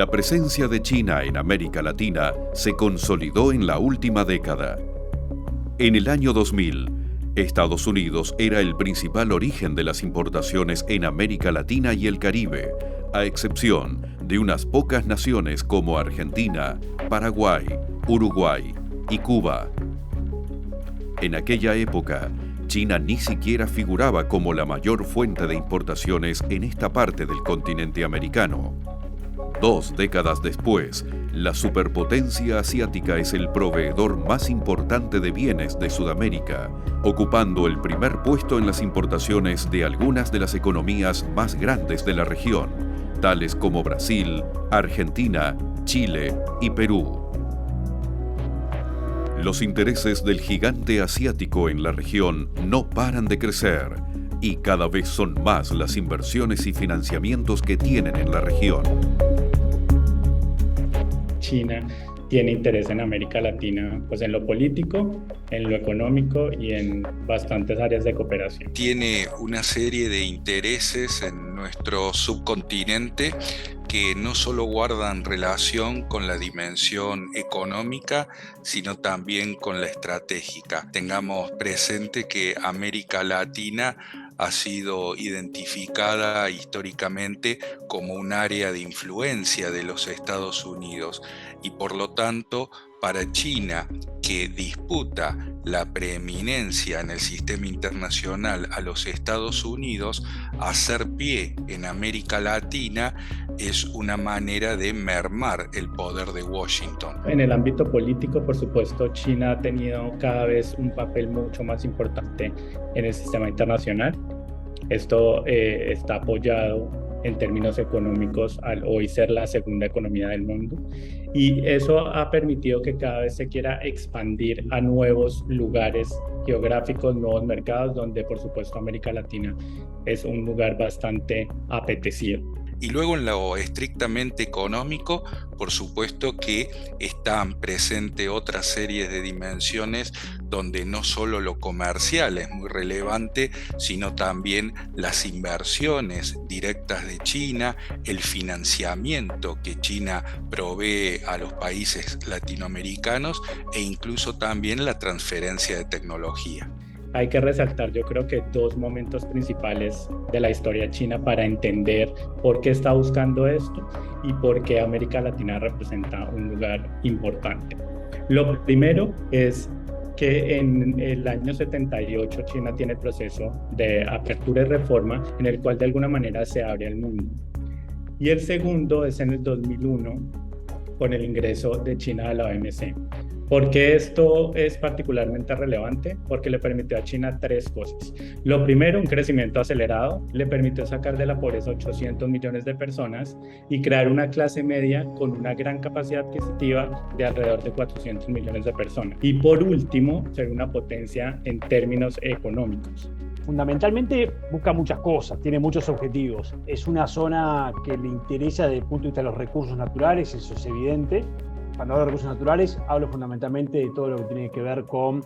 La presencia de China en América Latina se consolidó en la última década. En el año 2000, Estados Unidos era el principal origen de las importaciones en América Latina y el Caribe, a excepción de unas pocas naciones como Argentina, Paraguay, Uruguay y Cuba. En aquella época, China ni siquiera figuraba como la mayor fuente de importaciones en esta parte del continente americano. 2 décadas después, la superpotencia asiática es el proveedor más importante de bienes de Sudamérica, ocupando el primer puesto en las importaciones de algunas de las economías más grandes de la región, tales como Brasil, Argentina, Chile y Perú. Los intereses del gigante asiático en la región no paran de crecer, y cada vez son más las inversiones y financiamientos que tienen en la región. China tiene interés en América Latina, pues en lo político, en lo económico y en bastantes áreas de cooperación. Tiene una serie de intereses en nuestro subcontinente que no solo guardan relación con la dimensión económica, sino también con la estratégica. Tengamos presente que América Latina ha sido identificada históricamente como un área de influencia de los Estados Unidos y por lo tanto para China, que disputa la preeminencia en el sistema internacional a los Estados Unidos, hacer pie en América Latina es una manera de mermar el poder de Washington. En el ámbito político, por supuesto, China ha tenido cada vez un papel mucho más importante en el sistema internacional. Esto está apoyado en términos económicos al hoy ser la segunda economía del mundo, y eso ha permitido que cada vez se quiera expandir a nuevos lugares geográficos, nuevos mercados, donde por supuesto América Latina es un lugar bastante apetecido. Y luego en lo estrictamente económico, por supuesto que están presentes otra serie de dimensiones donde no solo lo comercial es muy relevante, sino también las inversiones directas de China, el financiamiento que China provee a los países latinoamericanos e incluso también la transferencia de tecnología. Hay que resaltar, yo creo que 2 momentos principales de la historia china para entender por qué está buscando esto y por qué América Latina representa un lugar importante. Lo primero es que en el año 78 China tiene el proceso de apertura y reforma en el cual de alguna manera se abre al mundo. Y el segundo es en el 2001 con el ingreso de China a la OMC. ¿Por qué esto es particularmente relevante? Porque le permitió a China 3 cosas. Lo primero, un crecimiento acelerado, le permitió sacar de la pobreza 800 millones de personas y crear una clase media con una gran capacidad adquisitiva de alrededor de 400 millones de personas. Y por último, ser una potencia en términos económicos. Fundamentalmente busca muchas cosas, tiene muchos objetivos. Es una zona que le interesa desde el punto de vista de los recursos naturales, eso es evidente. Cuando hablo de recursos naturales, hablo fundamentalmente de todo lo que tiene que ver con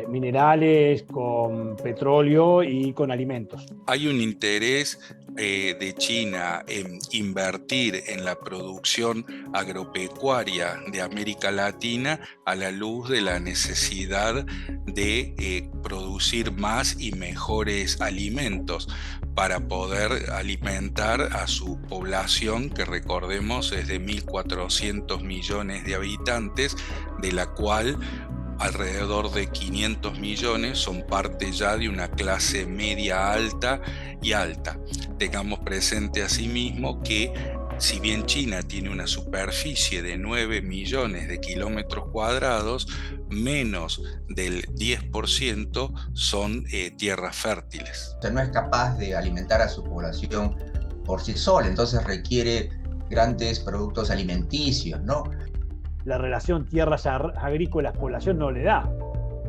minerales, con petróleo y con alimentos. Hay un interés de China en invertir en la producción agropecuaria de América Latina a la luz de la necesidad de producir más y mejores alimentos para poder alimentar a su población, que recordemos es de 1.400 millones de habitantes, de la cual alrededor de 500 millones son parte ya de una clase media alta y alta. Tengamos presente asimismo que si bien China tiene una superficie de 9 millones de kilómetros cuadrados, menos del 10% son tierras fértiles. O sea, no es capaz de alimentar a su población por sí sola, entonces requiere grandes productos alimenticios, ¿no? La relación tierras agrícolas-población no le da.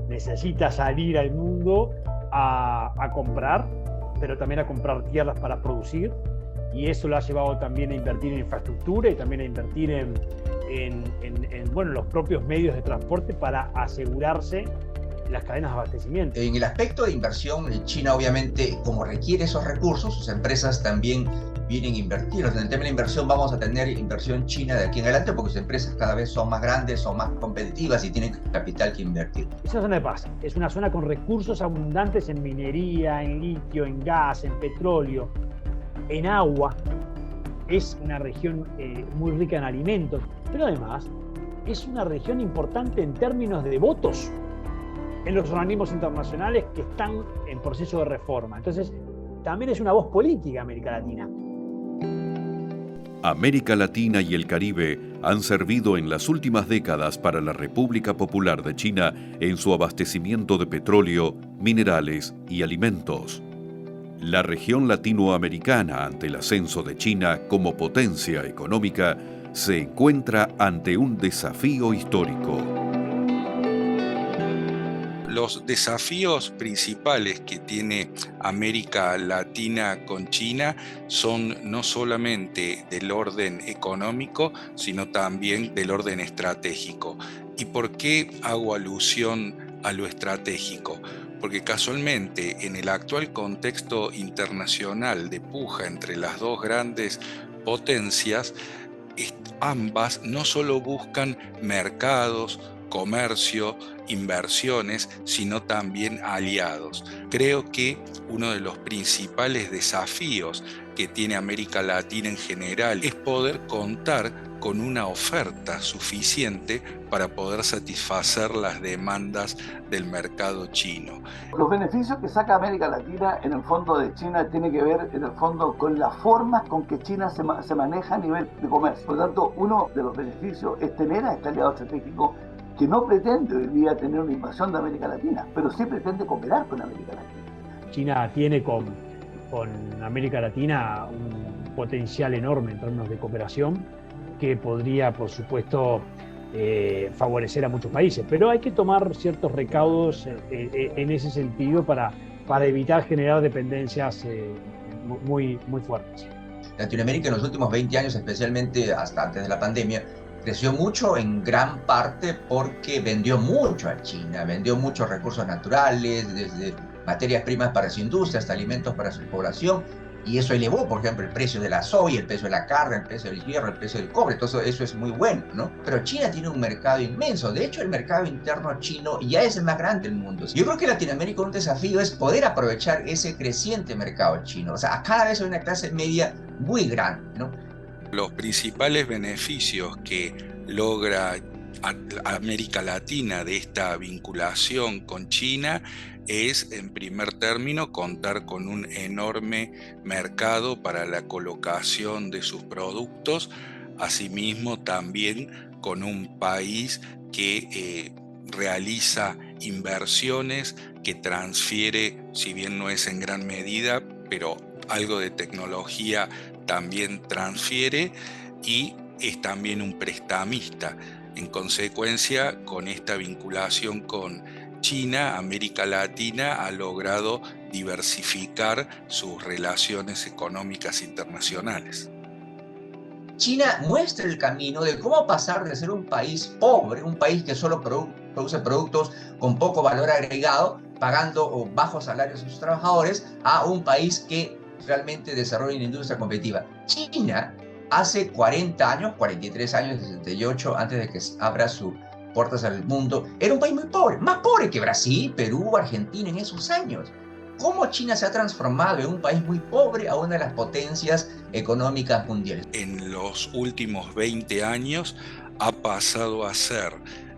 Necesita salir al mundo a comprar, pero también a comprar tierras para producir, y eso lo ha llevado también a invertir en infraestructura y también a invertir en los propios medios de transporte para asegurarse las cadenas de abastecimiento. En el aspecto de inversión, China obviamente, como requiere esos recursos, sus empresas también vienen a invertir. En el tema de la inversión vamos a tener inversión china de aquí en adelante porque sus empresas cada vez son más grandes, son más competitivas y tienen capital que invertir. Esa zona de paz es una zona con recursos abundantes en minería, en litio, en gas, en petróleo, en agua. Es una región muy rica en alimentos, pero además es una región importante en términos de votos en los organismos internacionales que están en proceso de reforma. Entonces, también es una voz política América Latina. América Latina y el Caribe han servido en las últimas décadas para la República Popular de China en su abastecimiento de petróleo, minerales y alimentos. La región latinoamericana, ante el ascenso de China como potencia económica, se encuentra ante un desafío histórico. Los desafíos principales que tiene América Latina con China son no solamente del orden económico, sino también del orden estratégico. ¿Y por qué hago alusión a lo estratégico? Porque casualmente en el actual contexto internacional de puja entre las dos grandes potencias, ambas no solo buscan mercados, comercio, inversiones, sino también aliados. Creo que uno de los principales desafíos que tiene América Latina en general es poder contar con una oferta suficiente para poder satisfacer las demandas del mercado chino. Los beneficios que saca América Latina en el fondo de China tiene que ver en el fondo con las formas con que China se maneja a nivel de comercio. Por lo tanto, uno de los beneficios es tener a este aliado estratégico que no pretende hoy día tener una invasión de América Latina, pero sí pretende cooperar con América Latina. China tiene con América Latina un potencial enorme en términos de cooperación que podría, por supuesto, favorecer a muchos países, pero hay que tomar ciertos recaudos en ese sentido para evitar generar dependencias muy fuertes. Latinoamérica en los últimos 20 años, especialmente hasta antes de la pandemia, creció mucho en gran parte porque vendió mucho a China, vendió muchos recursos naturales, desde materias primas para su industria hasta alimentos para su población, y eso elevó, por ejemplo, el precio de la soya, el precio de la carne, el precio del hierro, el precio del cobre. Todo eso es muy bueno, ¿no? Pero China tiene un mercado inmenso. De hecho, el mercado interno chino ya es el más grande del mundo. Yo creo que Latinoamérica un desafío es poder aprovechar ese creciente mercado chino. O sea, cada vez hay una clase media muy grande, ¿no? Los principales beneficios que logra América Latina de esta vinculación con China es, en primer término, contar con un enorme mercado para la colocación de sus productos, asimismo también con un país que realiza inversiones, que transfiere, si bien no es en gran medida, pero algo de tecnología también transfiere, y es también un prestamista. En consecuencia, con esta vinculación con China, América Latina ha logrado diversificar sus relaciones económicas internacionales. China muestra el camino de cómo pasar de ser un país pobre, un país que solo produce productos con poco valor agregado, pagando bajos salarios a sus trabajadores, a un país que realmente desarrolla una industria competitiva. China, hace 40 años, 43 años, 68, antes de que abra sus puertas al mundo, era un país muy pobre, más pobre que Brasil, Perú, Argentina en esos años. ¿Cómo China se ha transformado de un país muy pobre a una de las potencias económicas mundiales? En los últimos 20 años ha pasado a ser,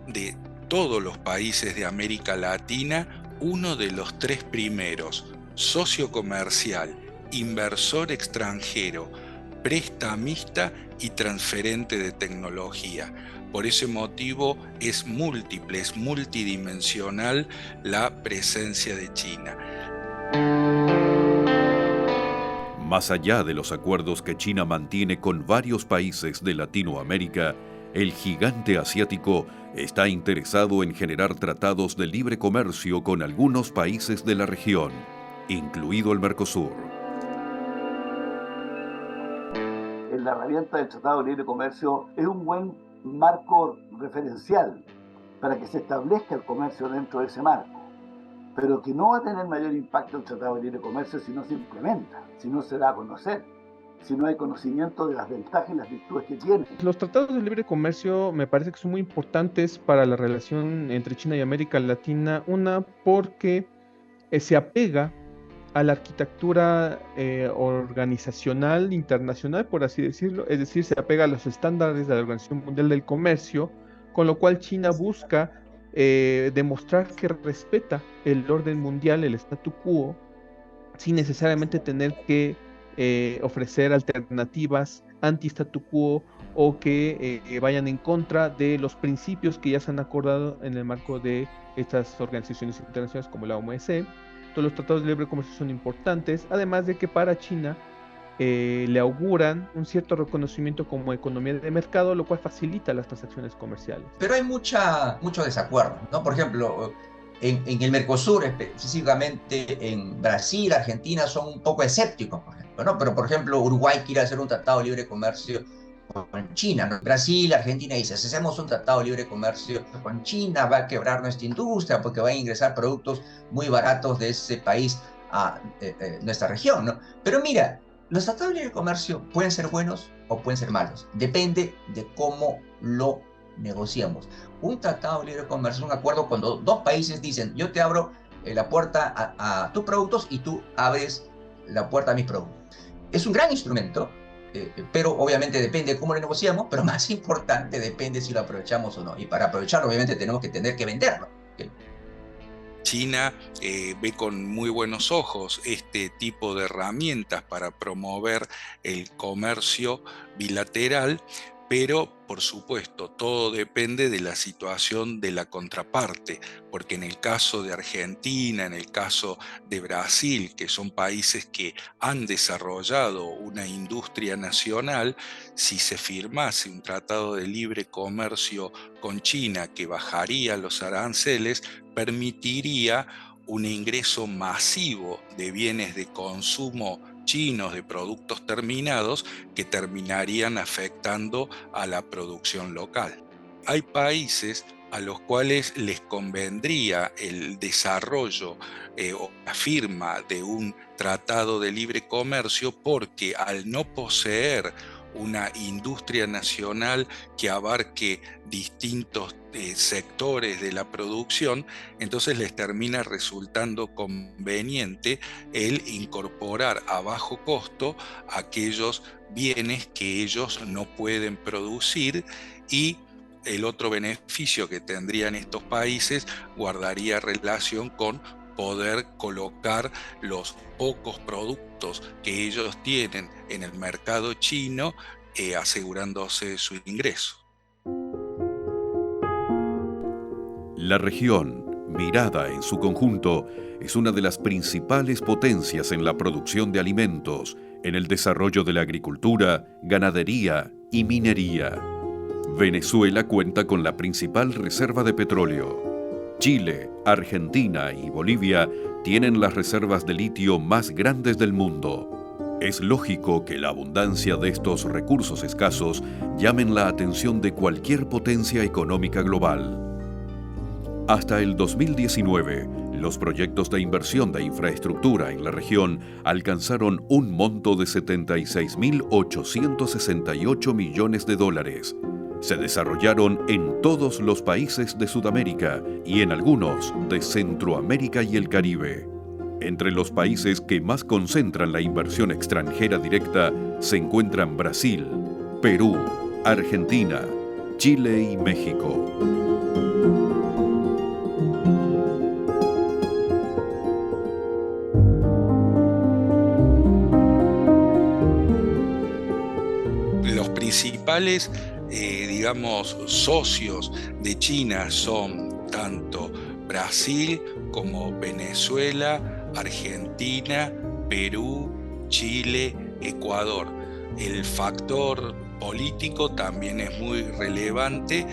de todos los países de América Latina, uno de los 3 primeros: socio comercial, inversor extranjero, prestamista y transferente de tecnología. Por ese motivo es múltiple, es multidimensional la presencia de China. Más allá de los acuerdos que China mantiene con varios países de Latinoamérica, el gigante asiático está interesado en generar tratados de libre comercio con algunos países de la región, incluido el Mercosur. La herramienta del Tratado de Libre Comercio es un buen marco referencial para que se establezca el comercio dentro de ese marco, pero que no va a tener mayor impacto el Tratado de Libre Comercio si no se implementa, si no se da a conocer. si no hay conocimiento de las ventajas y las virtudes que tiene. Los tratados de libre comercio me parece que son muy importantes para la relación entre China y América Latina. Una, porque se apega a la arquitectura organizacional internacional, por así decirlo, es decir, se apega a los estándares de la Organización Mundial del Comercio, con lo cual China busca demostrar que respeta el orden mundial, el statu quo, sin necesariamente tener que ofrecer alternativas anti-statu quo o que vayan en contra de los principios que ya se han acordado en el marco de estas organizaciones internacionales como la OMC. Todos los tratados de libre comercio son importantes, además de que para China le auguran un cierto reconocimiento como economía de mercado, lo cual facilita las transacciones comerciales. Pero hay mucho desacuerdo, ¿no? Por ejemplo, en el Mercosur, específicamente en Brasil, Argentina, son un poco escépticos, por ejemplo, ¿no? Pero, por ejemplo, Uruguay quiere hacer un tratado de libre comercio con China, ¿no? Brasil, Argentina dice, si hacemos un tratado de libre comercio con China, va a quebrar nuestra industria porque van a ingresar productos muy baratos de ese país a nuestra región, ¿no? Pero mira, los tratados de libre comercio pueden ser buenos o pueden ser malos, depende de cómo lo negociamos. Un tratado de libre comercio es un acuerdo cuando dos países dicen, yo te abro la puerta a tus productos y tú abres la puerta a mis productos. Es un gran instrumento, pero obviamente depende de cómo lo negociamos, pero más importante depende si lo aprovechamos o no. Y para aprovecharlo obviamente tenemos que tener que venderlo. China ve con muy buenos ojos este tipo de herramientas para promover el comercio bilateral, pero por supuesto todo depende de la situación de la contraparte, porque en el caso de Argentina, en el caso de Brasil, que son países que han desarrollado una industria nacional, si se firmase un tratado de libre comercio con China que bajaría los aranceles, permitiría un ingreso masivo de bienes de consumo chinos, de productos terminados, que terminarían afectando a la producción local. Hay países a los cuales les convendría el desarrollo o la firma de un tratado de libre comercio porque al no poseer una industria nacional que abarque distintos sectores de la producción, entonces les termina resultando conveniente el incorporar a bajo costo aquellos bienes que ellos no pueden producir, y el otro beneficio que tendrían estos países guardaría relación con poder colocar los pocos productos que ellos tienen en el mercado chino, asegurándose su ingreso. La región, mirada en su conjunto, es una de las principales potencias en la producción de alimentos, en el desarrollo de la agricultura, ganadería y minería. Venezuela cuenta con la principal reserva de petróleo. Chile, Argentina y Bolivia tienen las reservas de litio más grandes del mundo. Es lógico que la abundancia de estos recursos escasos llamen la atención de cualquier potencia económica global. Hasta el 2019, los proyectos de inversión de infraestructura en la región alcanzaron un monto de 76.868 millones de dólares. Se desarrollaron en todos los países de Sudamérica y en algunos de Centroamérica y el Caribe. Entre los países que más concentran la inversión extranjera directa se encuentran Brasil, Perú, Argentina, Chile y México. Los principales socios de China son tanto Brasil como Venezuela, Argentina, Perú, Chile, Ecuador. El factor político también es muy relevante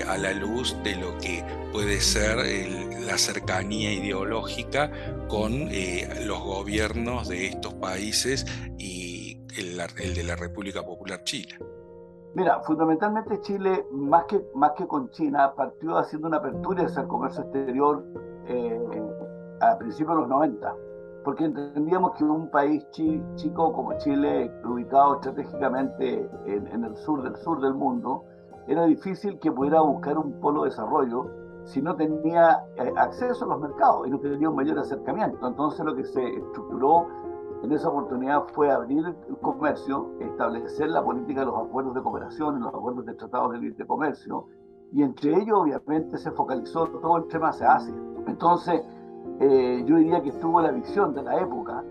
a la luz de lo que puede ser la cercanía ideológica con los gobiernos de estos países y el de la República Popular China. Mira, fundamentalmente Chile, más que con China, partió haciendo una apertura hacia el comercio exterior a principios de los 90. porque entendíamos que un país chico como Chile, ubicado estratégicamente en el sur del mundo, era difícil que pudiera buscar un polo de desarrollo si no tenía acceso a los mercados y no tenía un mayor acercamiento. Entonces lo que se estructuró en esa oportunidad fue abrir el comercio, establecer la política de los acuerdos de cooperación, los acuerdos de tratados de libre comercio, y entre ellos obviamente se focalizó todo el tema hacia Asia. Entonces yo diría que estuvo la visión de la época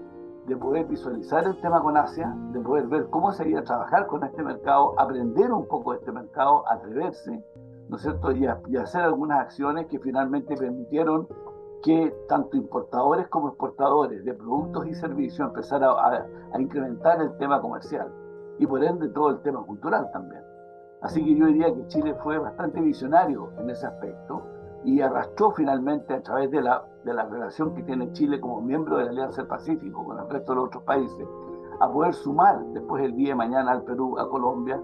de poder visualizar el tema con Asia, de poder ver cómo se iba a trabajar con este mercado, aprender un poco de este mercado, atreverse, ¿no es cierto? Y hacer algunas acciones que finalmente permitieron que tanto importadores como exportadores de productos y servicios empezaran a incrementar el tema comercial y por ende todo el tema cultural también. Así que yo diría que Chile fue bastante visionario en ese aspecto y arrastró finalmente a través de la relación que tiene Chile como miembro de la Alianza del Pacífico con el resto de los otros países, a poder sumar después el día de mañana al Perú, a Colombia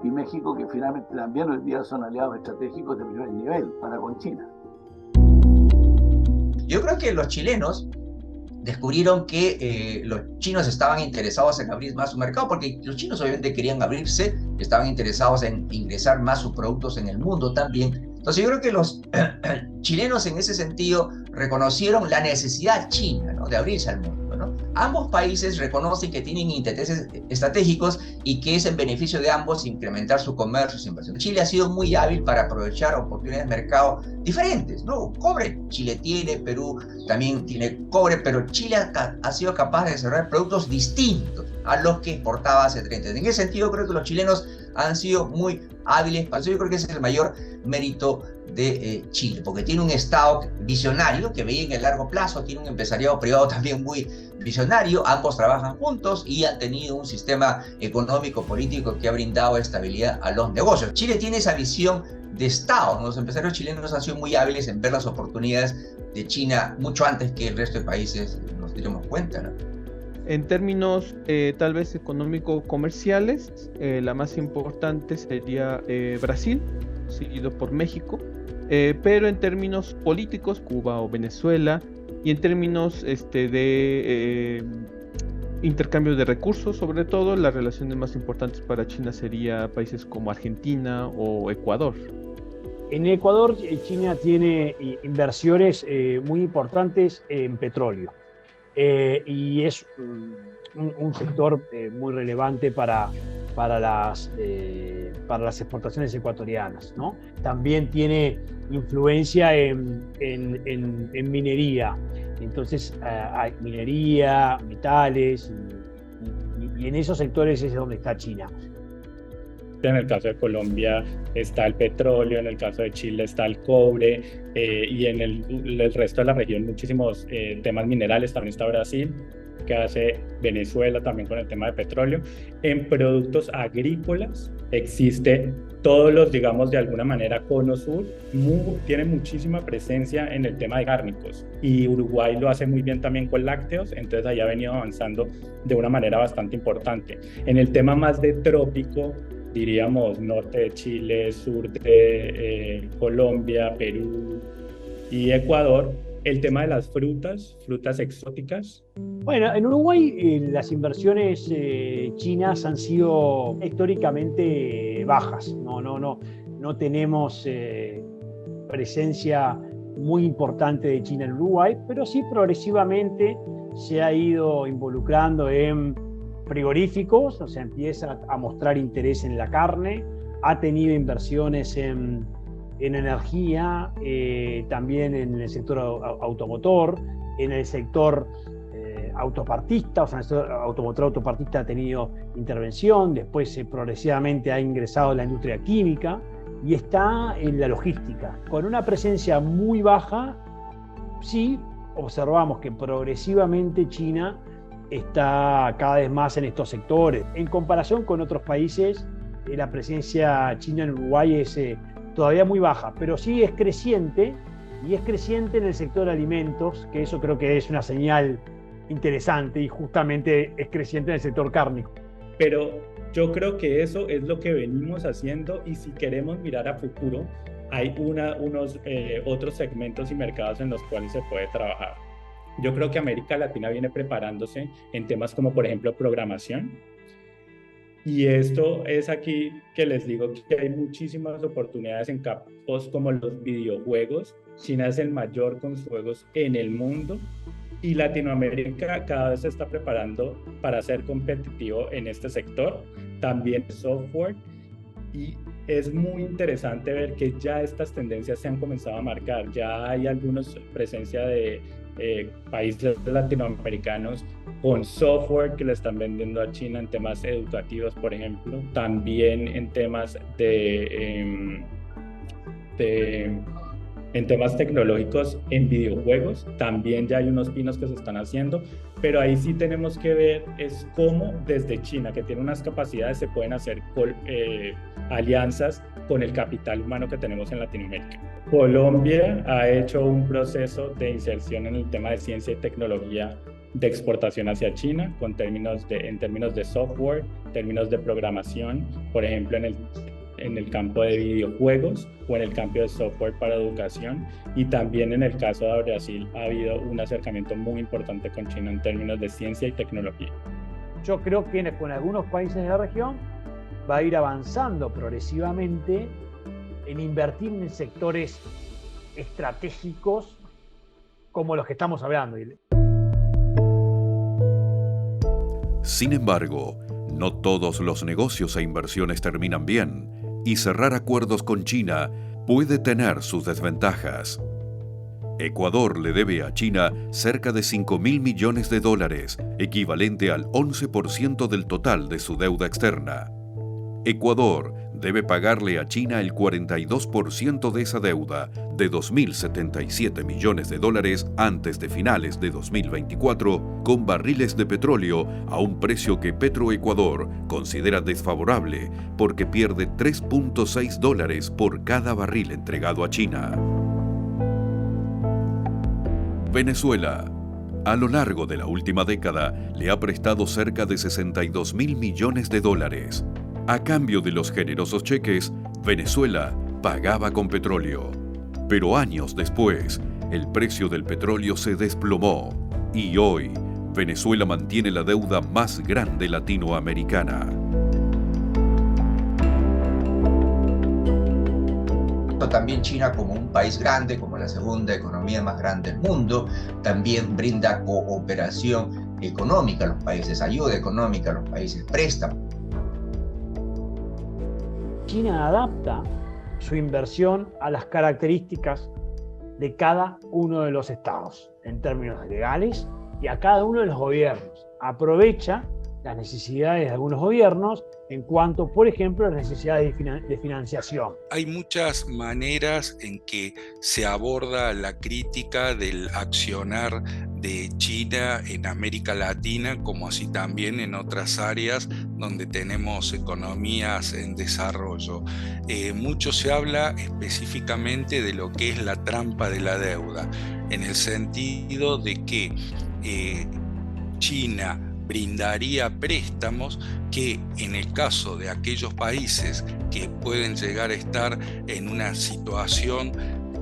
y México, que finalmente también hoy día son aliados estratégicos de primer nivel para con China. Yo creo que los chilenos descubrieron que los chinos estaban interesados en abrir más su mercado, porque los chinos obviamente querían abrirse, estaban interesados en ingresar más sus productos en el mundo también. Entonces yo creo que los chilenos en ese sentido reconocieron la necesidad china, ¿no?, de abrirse al mundo, ¿no? Ambos países reconocen que tienen intereses estratégicos y que es en beneficio de ambos incrementar su comercio, su inversión. Chile ha sido muy hábil para aprovechar oportunidades de mercado diferentes, ¿no? Cobre, Chile tiene, Perú también tiene cobre, pero Chile ha sido capaz de desarrollar productos distintos a los que exportaba hace 30 años. En ese sentido creo que los chilenos han sido muy hábiles, para eso yo creo que ese es el mayor mérito de Chile, porque tiene un Estado visionario que veía en el largo plazo, tiene un empresariado privado también muy visionario, ambos trabajan juntos y han tenido un sistema económico político que ha brindado estabilidad a los negocios. Chile tiene esa visión de Estado, ¿no? Los empresarios chilenos han sido muy hábiles en ver las oportunidades de China mucho antes que el resto de países nos diéramos cuenta, ¿no? En términos tal vez económico-comerciales, la más importante sería Brasil, seguido por México, pero en términos políticos, Cuba o Venezuela, y en términos de intercambio de recursos, sobre todo, las relaciones más importantes para China serían países como Argentina o Ecuador. En Ecuador, China tiene inversiones muy importantes en petróleo. Y es un sector muy relevante para las exportaciones ecuatorianas, ¿no? También tiene influencia en minería, entonces hay minería, metales, y en esos sectores es donde está China. En el caso de Colombia está el petróleo, en el caso de Chile está el cobre, y en el resto de la región muchísimos temas minerales. También está Brasil, que hace Venezuela también con el tema de petróleo. En productos agrícolas existe todos los, digamos, de alguna manera Cono Sur, tiene muchísima presencia en el tema de cárnicos, y Uruguay lo hace muy bien también con lácteos, entonces ahí ha venido avanzando de una manera bastante importante. En el tema más de trópico, diríamos norte de Chile, sur de Colombia, Perú y Ecuador, el tema de las frutas exóticas. Bueno, en Uruguay las inversiones chinas han sido históricamente bajas. No tenemos presencia muy importante de China en Uruguay, pero sí progresivamente se ha ido involucrando en frigoríficos, o sea, empieza a mostrar interés en la carne, ha tenido inversiones en energía, también en el sector automotor, en el sector autopartista, o sea, el sector automotor autopartista ha tenido intervención, después progresivamente ha ingresado en la industria química y está en la logística. Con una presencia muy baja, sí observamos que progresivamente China está cada vez más en estos sectores. En comparación con otros países, la presencia china en Uruguay es todavía muy baja, pero sí es creciente, y es creciente en el sector de alimentos, que eso creo que es una señal interesante, y justamente es creciente en el sector cárnico. Pero yo creo que eso es lo que venimos haciendo, y si queremos mirar a futuro, hay unos otros segmentos y mercados en los cuales se puede trabajar. Yo creo que América Latina viene preparándose en temas como, por ejemplo, programación. Y esto es aquí que les digo que hay muchísimas oportunidades en campos como los videojuegos. China es el mayor con sus juegos en el mundo y Latinoamérica cada vez se está preparando para ser competitivo en este sector, también software. Y es muy interesante ver que ya estas tendencias se han comenzado a marcar. Ya hay algunos presencia de países latinoamericanos con software que le están vendiendo a China en temas educativos, por ejemplo, también en temas en temas tecnológicos, en videojuegos, también ya hay unos pinos que se están haciendo, pero ahí sí tenemos que ver es cómo desde China, que tiene unas capacidades, se pueden hacer alianzas con el capital humano que tenemos en Latinoamérica. Colombia ha hecho un proceso de inserción en el tema de ciencia y tecnología de exportación hacia China, en términos de software, términos de programación, por ejemplo, en el campo de videojuegos o en el campo de software para educación, y también en el caso de Brasil ha habido un acercamiento muy importante con China en términos de ciencia y tecnología. Yo creo que con algunos países de la región va a ir avanzando progresivamente en invertir en sectores estratégicos como los que estamos hablando. Sin embargo, no todos los negocios e inversiones terminan bien, y cerrar acuerdos con China puede tener sus desventajas. Ecuador le debe a China cerca de $5.000 millones, equivalente al 11% del total de su deuda externa. Ecuador debe pagarle a China el 42% de esa deuda, de $2.077 millones antes de finales de 2024, con barriles de petróleo a un precio que Petroecuador considera desfavorable porque pierde $3.6 por cada barril entregado a China. Venezuela, a lo largo de la última década, le ha prestado cerca de $62.000 millones. A cambio de los generosos cheques, Venezuela pagaba con petróleo. Pero años después, el precio del petróleo se desplomó y hoy Venezuela mantiene la deuda más grande latinoamericana. También China, como un país grande, como la segunda economía más grande del mundo, también brinda cooperación económica a los países, ayuda económica a los países, préstamos. China adapta su inversión a las características de cada uno de los estados en términos legales y a cada uno de los gobiernos. Aprovecha las necesidades de algunos gobiernos en cuanto, por ejemplo, a las necesidades de financiación. Hay muchas maneras en que se aborda la crítica del accionar de China en América Latina, como así también en otras áreas donde tenemos economías en desarrollo. Mucho se habla específicamente de lo que es la trampa de la deuda, en el sentido de que China brindaría préstamos que en el caso de aquellos países que pueden llegar a estar en una situación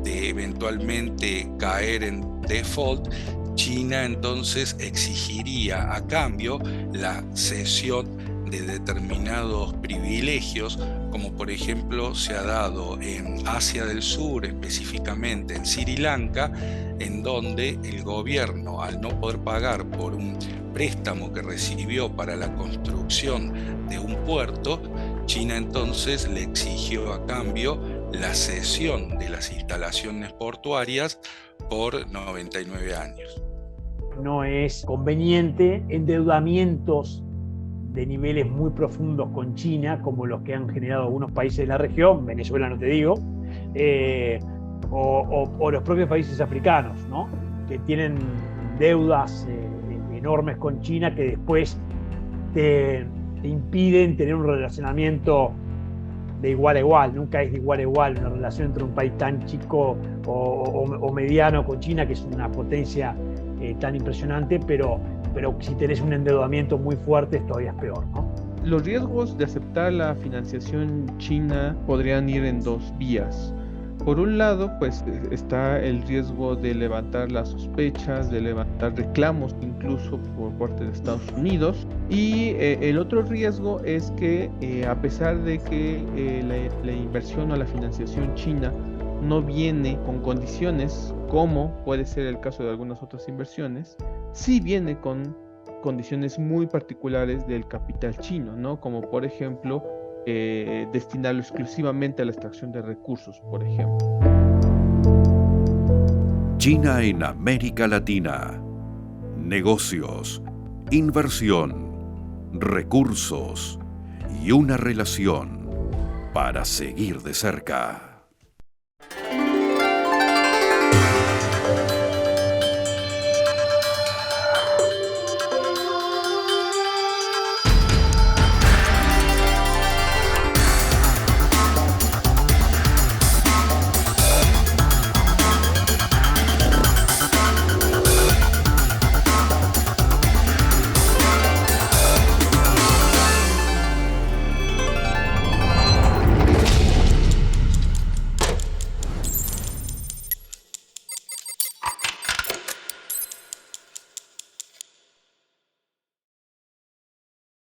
de eventualmente caer en default, China entonces exigiría a cambio la cesión de determinados privilegios, como por ejemplo se ha dado en Asia del Sur, específicamente en Sri Lanka, en donde el gobierno, al no poder pagar por un préstamo que recibió para la construcción de un puerto, China entonces le exigió a cambio la cesión de las instalaciones portuarias por 99 años. No es conveniente endeudamientos de niveles muy profundos con China, como los que han generado algunos países de la región, Venezuela no te digo, o los propios países africanos, ¿no? Que tienen deudas enormes con China que después te impiden tener un relacionamiento de igual a igual. Nunca es de igual a igual una relación entre un país tan chico o mediano con China, que es una potencia tan impresionante, pero si tenés un endeudamiento muy fuerte todavía es peor, ¿no? Los riesgos de aceptar la financiación china podrían ir en dos vías. Por un lado, pues está el riesgo de levantar las sospechas, de levantar reclamos incluso por parte de Estados Unidos. Y el otro riesgo es que a pesar de que la inversión o la financiación china no viene con condiciones, como puede ser el caso de algunas otras inversiones, sí viene con condiciones muy particulares del capital chino, ¿no? Como por ejemplo, destinarlo exclusivamente a la extracción de recursos, por ejemplo. China en América Latina. Negocios, inversión, recursos y una relación para seguir de cerca.